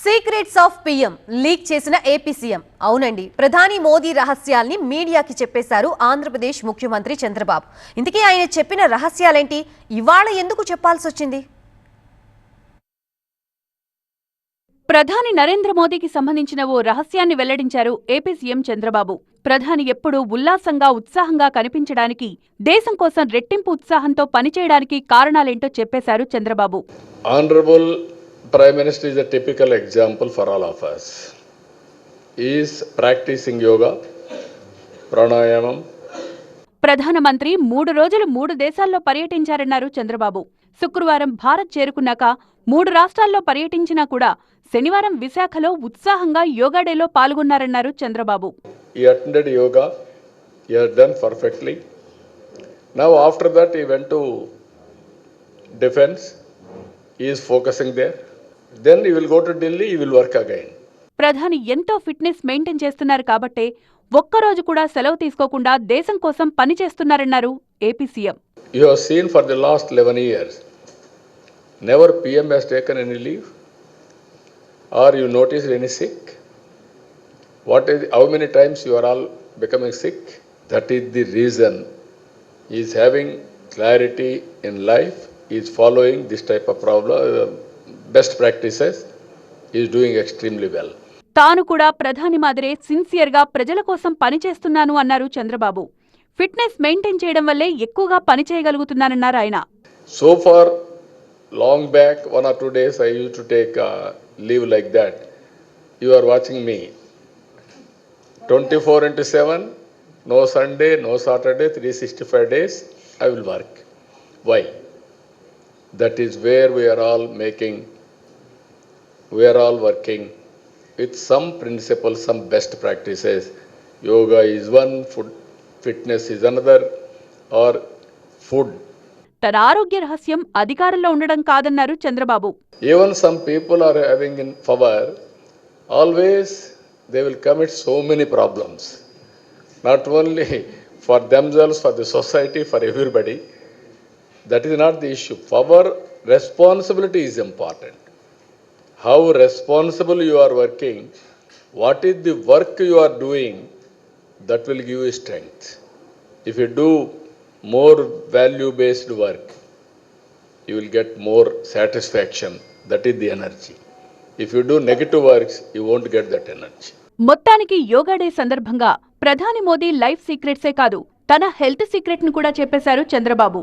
Secrets of PM leak చేసిన AP CM. అవునండి, ప్రధాని మోదీ రహస్యాల్ని మీడియాకి చెప్పేశారు ఆంధ్రప్రదేశ్ ముఖ్యమంత్రి చంద్రబాబు. ఇంతకీ ఆయన చెప్పిన రహస్యాలేంటి? ఇవాళ ఎందుకు చెప్పాల్సి వచ్చింది? ప్రధాని నరేంద్ర మోదీకి సంబంధించిన ఓ రహస్యాన్ని వెల్లడించారు ఏపీ సీఎం చంద్రబాబు. ప్రధాని ఎప్పుడూ ఉల్లాసంగా ఉత్సాహంగా కనిపించడానికి, దేశం కోసం రెట్టింపు ఉత్సాహంతో పనిచేయడానికి కారణాలేంటో చెప్పేశారు Chandrababu. Honorable Prime Minister is a typical example for all of us. He is practicing yoga, pranayamam. ప్రధానమంత్రి 3 రోజులు 3 దేశాల్లో పర్యటించారన్నారు చంద్రబాబు. శుక్రవారం భారత్ చేరుకున్నాక 3 రాష్ట్రాల్లో పర్యటించినా కూడా శనివారం విశాఖలో ఉత్సాహంగా యోగా డేలో పాల్గొన్నారన్నారు Chandrababu. He attended yoga. He has done perfectly. Now after that he went to defense. He is focusing there. Then he will go to Delhi, he will work again. ప్రధాని ఎంతో ఫిట్నెస్ మెయింటైన్ చేస్తున్నారు కాబట్టే ఒక్కరోజు కూడా సెలవు తీసుకోకుండా దేశం కోసం పని చేస్తున్నారన్నారు AP CM. You have seen for the last 11 years, never PM has taken any leave or you noticed any sick. How many times you are all becoming sick? That is the reason he is having clarity in life. He is following this type of best practices. He is doing extremely well. తాను కూడా ప్రధాని మాదిరే సిన్సియర్గా ప్రజల కోసం పనిచేస్తున్నాను అన్నారు Chandrababu. Fitness maintain చేయడం వల్లే ఎక్కువగా పని చేయగలుగుతున్నానన్నారు ఆయన. So far, long back, 1 or 2 days, I used to take leave like that. You are watching me. 24/7, no Sunday, no Saturday, 365 days, I will work. Why? That is where we are all working with some principles, some best practices. Yoga is one, fitness is another, or food. తన ఆరోగ్య రహస్యం అధికారంలో ఉండడం కాదన్నారు Chandrababu. Even some people are having in power, always they will commit so many problems. Not only for themselves, for the society, for everybody. That is not the issue. Power responsibility is important. How responsible you are working, what is the work you are doing, that will give you strength. If you do more value-based work, you will get more satisfaction. That is the energy. If you do negative works, you won't get that energy. మొత్తానికి yoga day సందర్భంగా ప్రధాని Modi life సీక్రెట్సే కాదు, తన health secret ను కూడా చెప్పేశారు చంద్రబాబు.